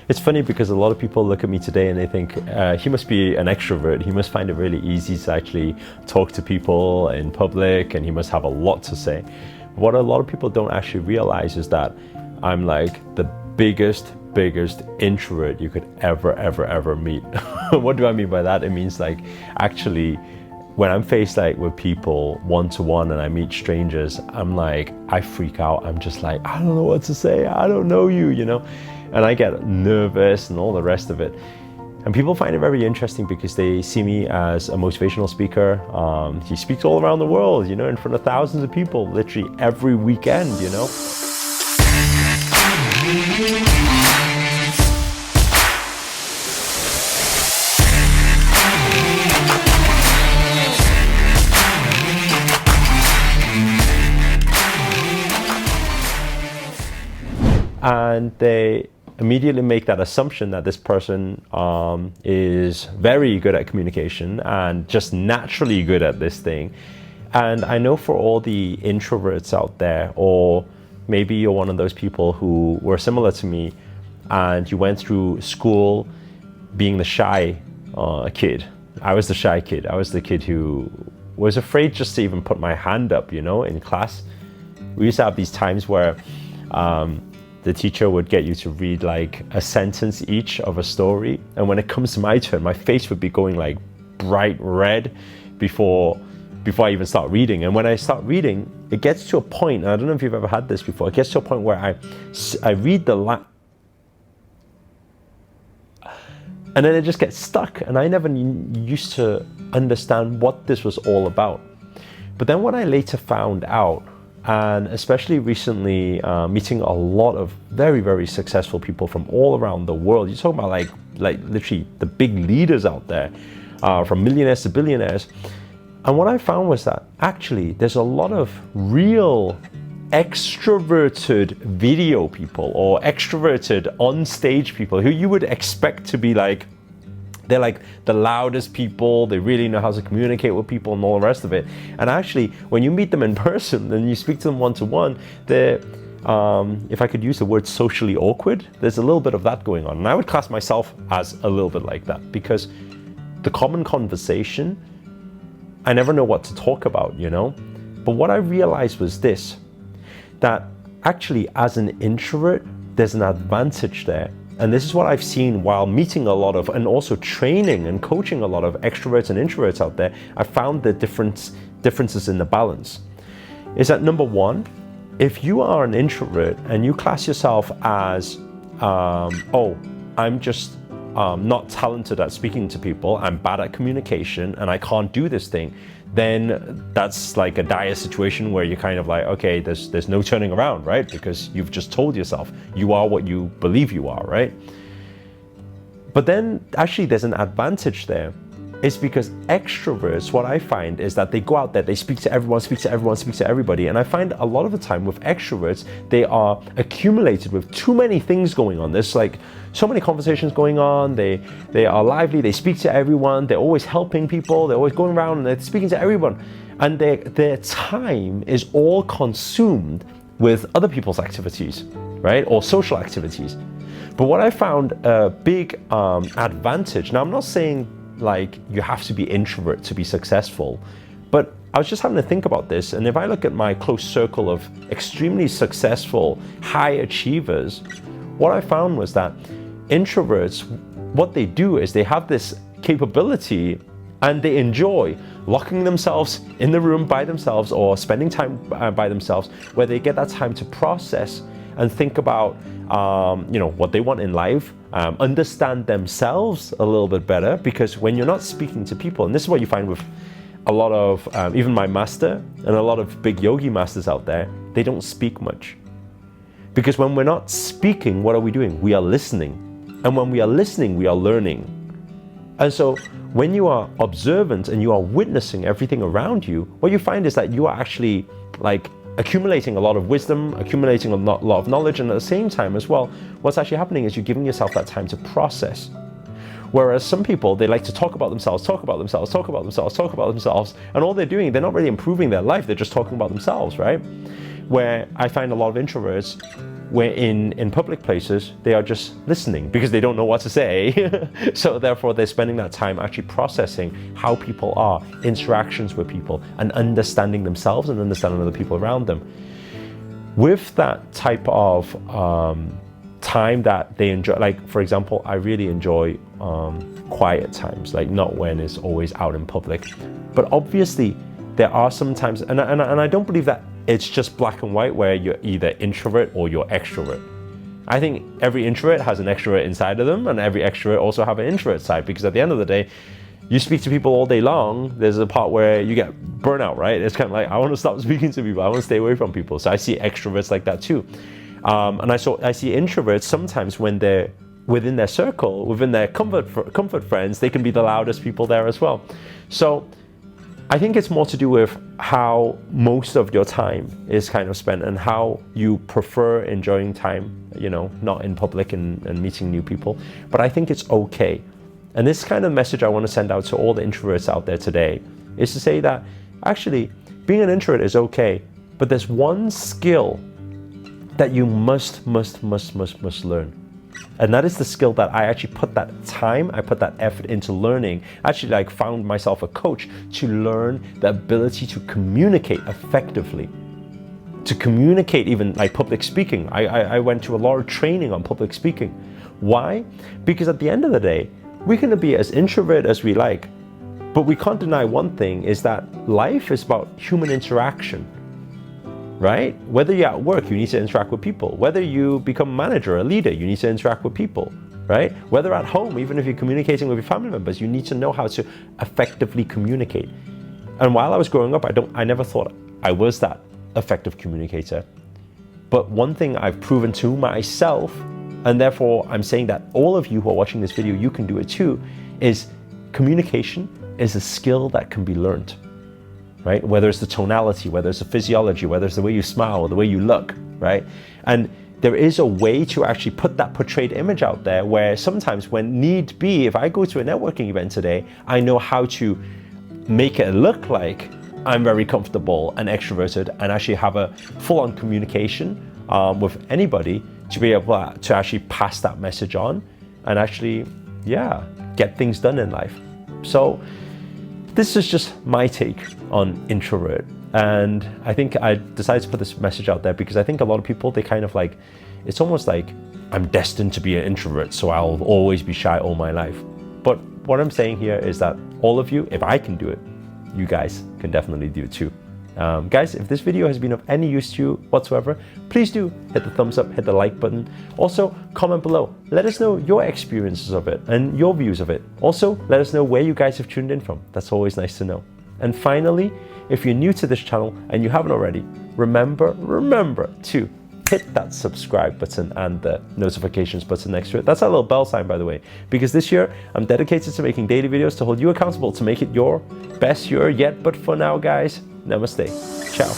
It's funny because a lot of people look at me today and they think he must be an extrovert. He must find it really easy to actually talk to people in public, and he must have a lot to say. What a lot of people don't actually realize is that I'm like the biggest introvert you could ever meet. What do I mean by that? It means like actually when I'm faced like with people one-to-one and I meet strangers, I'm like, I freak out. I'm just like, I don't know what to say. I don't know you, you know? And I get nervous and all the rest of it. And people find it very interesting because they see me as a motivational speaker. He speaks all around the world, you know, in front of thousands of people, literally every weekend, you know? And they immediately make that assumption that this person is very good at communication and just naturally good at this thing. And I know for all the introverts out there, or maybe you're one of those people who were similar to me and you went through school being the shy kid. I was the shy kid. I was the kid who was afraid just to even put my hand up, you know, in class. We used to have these times where the teacher would get you to read like a sentence each of a story. And when it comes to my turn, my face would be going like bright red before I even start reading. And when I start reading, it gets to a point, and I don't know if you've ever had this before, it gets to a point where I read and then it just gets stuck. And I never used to understand what this was all about. But then what I later found out, and especially recently meeting a lot of very successful people from all around the world. You're talking about like literally the big leaders out there, from millionaires to billionaires. And what I found was that actually there's a lot of real extroverted video people or extroverted on stage people who you would expect to be like, they're like the loudest people, they really know how to communicate with people and all the rest of it. And actually, when you meet them in person and you speak to them one-to-one, they're, if I could use the word socially awkward, there's a little bit of that going on. And I would class myself as a little bit like that because the common conversation, I never know what to talk about, you know? But what I realized was this, that actually as an introvert, there's an advantage there. And this is what I've seen while meeting a lot of, and also training and coaching a lot of extroverts and introverts out there. I found the differences in the balance. Is that number one, if you are an introvert and you class yourself as, oh, I'm just not talented at speaking to people, I'm bad at communication and I can't do this thing, then that's like a dire situation where you're kind of like, okay, there's no turning around, right? Because you've just told yourself you are what you believe you are, right? But then actually there's an advantage there. It's because extroverts, what I find is that they go out there, they speak to everyone, speak to everybody. And I find a lot of the time with extroverts, they are accumulated with too many things going on. There's like so many conversations going on. They are lively, they speak to everyone, they're always helping people, they're always going around and they're speaking to everyone. And their time is all consumed with other people's activities, right? Or social activities. But what I found a big advantage, now I'm not saying like you have to be introvert to be successful, but I was just having to think about this, and if I look at my close circle of extremely successful high achievers, what I found was that introverts, what they do is they have this capability and they enjoy locking themselves in the room by themselves or spending time by themselves, where they get that time to process and think about you know, what they want in life, understand themselves a little bit better. Because when you're not speaking to people, and this is what you find with a lot of even my master and a lot of big yogi masters out there, they don't speak much. Because when we're not speaking, what are we doing? We are listening. And when we are listening, we are learning. And so when you are observant and you are witnessing everything around you, what you find is that you are actually like accumulating a lot of wisdom, accumulating a lot of knowledge, and at the same time as well, what's actually happening is you're giving yourself that time to process. Whereas some people, they like to talk about themselves, and all they're doing, they're not really improving their life, they're just talking about themselves, right? Where I find a lot of introverts, where in public places, they are just listening because they don't know what to say. So therefore, they're spending that time actually processing how people are, interactions with people, and understanding themselves and understanding other people around them. With that type of time that they enjoy, like for example, I really enjoy quiet times, like not when it's always out in public. But obviously, there are some times, and I don't believe that it's just black and white where you're either introvert or you're extrovert. I think every introvert has an extrovert inside of them, and every extrovert also have an introvert side, because at the end of the day, you speak to people all day long, there's a part where you get burnout, right? It's kind of like, I want to stop speaking to people, I want to stay away from people. So I see extroverts like that too. And I see introverts sometimes when they're within their circle, within their comfort friends, they can be the loudest people there as well. So I think it's more to do with how most of your time is kind of spent and how you prefer enjoying time, you know, not in public and meeting new people. But I think it's okay. And this kind of message I want to send out to all the introverts out there today is to say that actually being an introvert is okay, but there's one skill that you must learn. And that is the skill that I actually put that time, I put that effort into learning. Actually, like found myself a coach to learn the ability to communicate effectively. To communicate even like public speaking. I went to a lot of training on public speaking. Why? Because at the end of the day, we're gonna be as introvert as we like, but we can't deny one thing is that life is about human interaction. Right? Whether you're at work, you need to interact with people. Whether you become a manager, a leader, you need to interact with people, right? Whether at home, even if you're communicating with your family members, you need to know how to effectively communicate. And while I was growing up, I never thought I was that effective communicator. But one thing I've proven to myself, and therefore I'm saying that all of you who are watching this video, you can do it too, is communication is a skill that can be learned. Right? Whether it's the tonality, whether it's the physiology, whether it's the way you smile or the way you look, right? And there is a way to actually put that portrayed image out there where sometimes when need be, if I go to a networking event today, I know how to make it look like I'm very comfortable and extroverted and actually have a full-on communication with anybody to be able to actually pass that message on and actually, yeah, get things done in life. So this is just my take on introvert. And I think I decided to put this message out there because I think a lot of people, they kind of like, it's almost like I'm destined to be an introvert, so I'll always be shy all my life. But what I'm saying here is that all of you, if I can do it, you guys can definitely do it too. Guys, if this video has been of any use to you whatsoever, please do hit the thumbs up, hit the like button. Also, comment below. Let us know your experiences of it and your views of it. Also, let us know where you guys have tuned in from. That's always nice to know. And finally, if you're new to this channel and you haven't already, remember to hit that subscribe button and the notifications button next to it. That's our little bell sign, by the way, because this year I'm dedicated to making daily videos to hold you accountable to make it your best year yet. But for now, guys, namaste. Ciao.